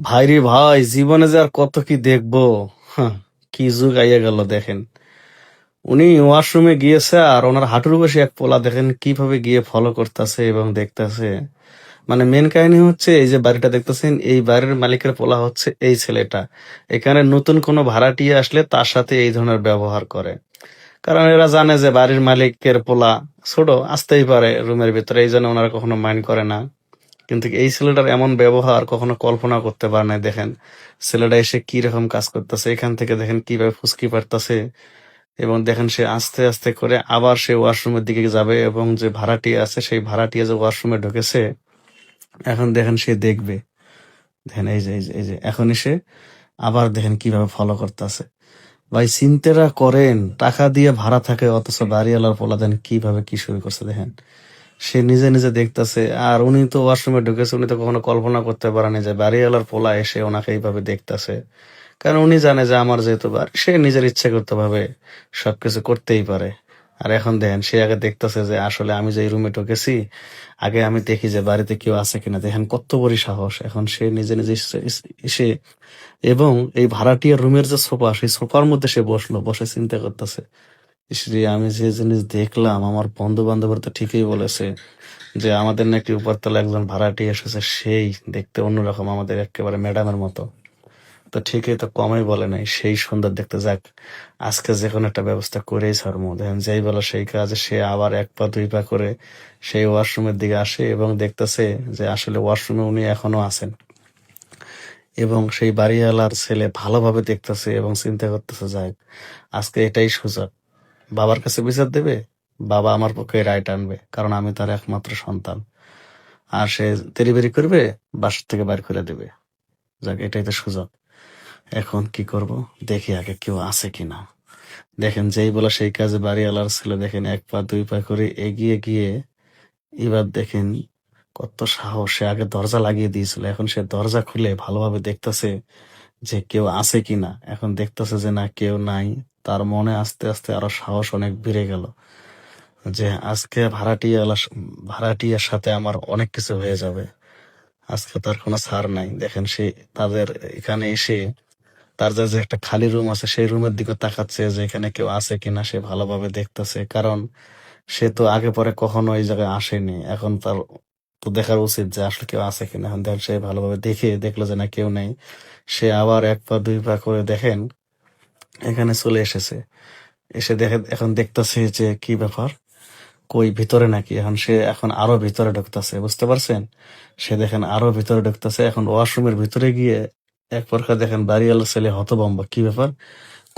ভাইরে ভাই, জীবনে যে আর কত কি দেখবো। হাহ, কি যুগ আইয়া গেল দেখেন। উনি ওয়াশরুমে গিয়েছে আর ওনার হাঁটুর বসে এক পোলা দেখেন কিভাবে গিয়ে ফলো করতেছে এবং দেখতেছে। মানে মেন কাহিনী হচ্ছে এই যে বাড়িটা দেখতেছেন, এই বাড়ির মালিকের পোলা হচ্ছে এই ছেলেটা। এখানে নতুন কোনো ভাড়াটিয়া আসলে তার সাথে এই ধরনের ব্যবহার করে। কারণ এরা জানে যে বাড়ির মালিকের পোলা ছোট, আসতেই পারে রুমের ভিতরে, এই জন্য ওনারা কখনো মাইন্ড করে না। কিন্তু এই ছেলেটার এমন ব্যবহার কখনো কল্পনা করতে পারে না। দেখেন ছেলেটা এসে কি রকম কাজ করতেছে, এখান থেকে দেখেন কিভাবে ফুসকি পারতেছে। এবং দেখেন সে আস্তে আস্তে করে আবার সে ওয়াশরুমের দিকে যাবে, এবং যে ভাড়াটিয়া আছে সেই ভাড়াটিয়া যে ওয়াশরুমে ঢুকেছে, এখন দেখেন সে দেখবে। দেখেন এই যে এখন এসে আবার দেখেন কিভাবে ফলো করতেছে। ভাই চিন্তাটা করেন, টাকা দিয়ে ভাড়া থাকে অথচ বাড়িওয়ালার পোলা দেন কিভাবে কি শুরু করছে দেখেন। সে নিজে নিজে দেখতাছে, আর উনি তো ওয়াশরুমে ঢুকেছে, উনি তো কখনো কল্পনা করতে পারেনি যে বাড়িওয়ালার পোলা এসে ওনাকে এইভাবে দেখতাছে। কারণ উনি জানে যে আমার যেহেতু বাড়ি, সে নিজের ইচ্ছে করতে ভাবে সবকিছু করতেই পারে। আর এখন দেখেন সে আগে দেখতাছে যে আসলে আমি যে রুমে ঢুকেছি, আগে আমি দেখি যে বাড়িতে কেউ আছে কিনা। দেখেন কত বড় সাহস, এখন সে নিজে নিজে এসে এবং এই ভাড়াটিয়ার রুমের যে সোফা, সেই সোফার মধ্যে সে বসলো, বসে চিন্তা করতেছে, ইসরে আমি যে জিনিস দেখলাম, আমার বন্ধু বান্ধবরা তো ঠিকই বলেছে যে আমাদের নাকি উপরতলা একজন ভাড়াটিয়া এসেছে, সেই দেখতে অন্যরকম, আমাদের একেবারে ম্যাডামের মতো। তো ঠিকই তো, কমই বলে নাই, সেই সুন্দর দেখতে। যাক, আজকে যে কোনো একটা ব্যবস্থা করেই ছাড়বো। দেখেন যেই বলে সেই কাজে সে আবার এক পা দুই পা করে সেই ওয়াশরুমের দিকে আসে এবং দেখতেছে যে আসলে ওয়াশরুমে উনি এখনো আছেন। এবং সেই বাড়িওয়ালার ছেলে ভালোভাবে দেখতেছে এবং চিন্তা করতেছে, যাক আজকে এটাই সুযোগ। বাবার কাছে বিচার দেবে, বাবা আমার পক্ষে রাইট আনবে, কারণ আমি তার একমাত্র সন্তান। আর সে তেড়িবেড়ি করবে, বাসার থেকে বাইর করে দেবে। যাক, এটাই তো সুযোগ। এখন কি করব, দেখি আগে কেউ আছে কিনা। দেখেন যেই বলে সেই কাজে বাড়িওয়ালার ছেলে দেখেন এক পা দুই পা করে এগিয়ে গিয়ে এবার দেখেন কত সাহস। সে আগে দরজা লাগিয়ে দিয়েছিল, এখন সে দরজা খুলে ভালোভাবে দেখতেছে যে কেউ আছে কিনা। এখন দেখতেছে যে না, কেউ নাই। তার মনে আস্তে আস্তে আরো সাহস অনেক বেড়ে গেল যে আজকে ভাড়াটিয়ার সাথে আমার অনেক কিছু হয়ে যাবে। আজকে তার কোনো ছাড় নাই। দেখেন সে তাদের এখানে এসে তার যে যে একটা খালি রুম আছে সেই রুমের দিকে তাকাচ্ছে যে এখানে কেউ আছে কিনা, সে ভালোভাবে দেখতেছে। কারণ সে তো আগে পরে কখনো এই জায়গায় আসেনি, এখন তার তো দেখার উচিত যে আসলে কেউ আছে কিনা। এখন দেখেন সে ভালোভাবে দেখলো যে না, কেউ নেই। সে আবার এক পা দুই পা করে দেখেন এখানে চলে এসেছে। এসে দেখে এখন দেখতেছে যে কি ব্যাপার, কই ভিতরে নাকি। এখন আরো ভিতরে ঢুকতেছে, বুঝতে পারছেন। সে দেখেন আরো ভিতরে ঢুকতেছে, এখন ওয়াশরুমের ভিতরে গিয়ে এক প্রকার দেখেন বাড়িওয়ালার ছেলে হতভম্ব, কি ব্যাপার,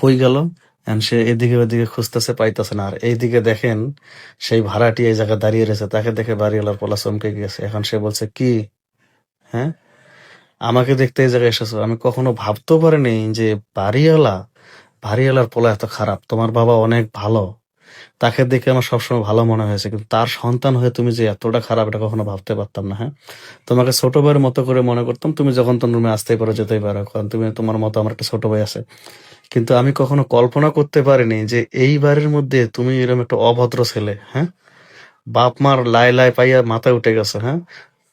কই গেল। সে এদিকে ওদিকে খুঁজতেছে, পাইতেছে না। আর এইদিকে দেখেন সেই ভাড়াটি এই জায়গায় দাঁড়িয়ে রয়েছে, তাকে দেখে বাড়িওয়ালার পোলা চমকে গিয়েছে। এখন সে বলছে, কি, হ্যাঁ, আমাকে দেখতে এই জায়গায় এসেছো? আমি কখনো ভাবতেও পারিনি যে বাড়িওয়ালা বাড়িওয়ালার পোলা এত খারাপ। তোমার বাবা অনেক ভালো, তাকে দেখে আমার সবসময় ভালো মনে হয়েছে, কিন্তু তার সন্তান হয়ে তুমি যে এতটা খারাপ, এটা কখনো ভাবতে পারতাম না। হ্যাঁ, তোমাকে ছোট ভাইয়ের মতো করে মনে করতাম। তুমি যখন তোর রুমে আসতেই পারো, যেতেই পারো, কারণ তুমি, তোমার মতো আমার একটা ছোট ভাই আছে। কিন্তু আমি কখনো কল্পনা করতে পারিনি যে এই বাড়ির মধ্যে তুমি এরকম একটা অভদ্র ছেলে। হ্যাঁ, বাপ মার লাই লাই পাইয়া মাথায় উঠে গেছো। হ্যাঁ,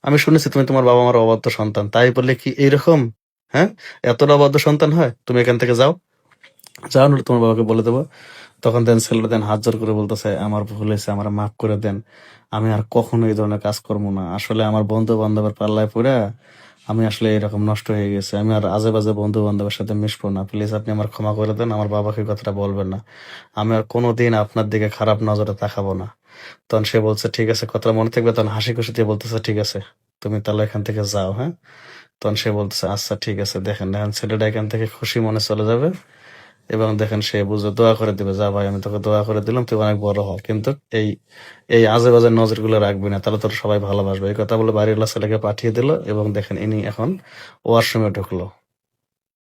আমি শুনেছি তুমি তোমার বাবা মার অবাধ্য সন্তান, তাই বললে কি এইরকম? হ্যাঁ, এতটা অবাধ্য সন্তান হয়? তুমি এখান থেকে যাও, যাও, নইলে তোমার বাবাকে বলে দেবো। তখন দেন ছেলেটা দেন হাত জোর করে বলতেছে, আমার ভুল হয়েছে, আমার মাফ করে দেন, আমি আর কখনো এই ধরনের কাজ করবো না। আসলে আমার বন্ধু বান্ধবের পাল্লায় পড়ে আমি আসলে এরকম নষ্ট হয়ে গেছে। আমি আর আজে বাজে বন্ধু বান্ধবের সাথে মিশবো না। প্লিজ আপনি আমার ক্ষমা করে দেন, আমার বাবাকে এই কথাটা বলবেন না। আমি আর কোনোদিন আপনার দিকে খারাপ নজরে তাকাবো না। তখন সে বলছে, ঠিক আছে, কথাটা মনে থাকবে। তখন হাসি খুশি দিয়ে বলতেছে, ঠিক আছে, তুমি তাহলে এখান থেকে যাও। হ্যাঁ, তখন সে বলতেছে, আচ্ছা ঠিক আছে। দেখেন দেখেন ছেলেটা এখান থেকে খুশি মনে চলে যাবে, এবং দেখেন সে বুঝে দোয়া করে দিবে, যা ভাই আমি তোকে দোয়া করে দিলাম, তুই অনেক বড় হ, কিন্তু এই এই আজে বাজে নজর গুলো রাখবি না, তাহলে তোর সবাই ভালোবাসবে। এই কথা বলে বাড়িওয়ালা ছেলেকে পাঠিয়ে দিল, এবং দেখেন ইনি এখন ওয়াশরুমে ঢুকলো।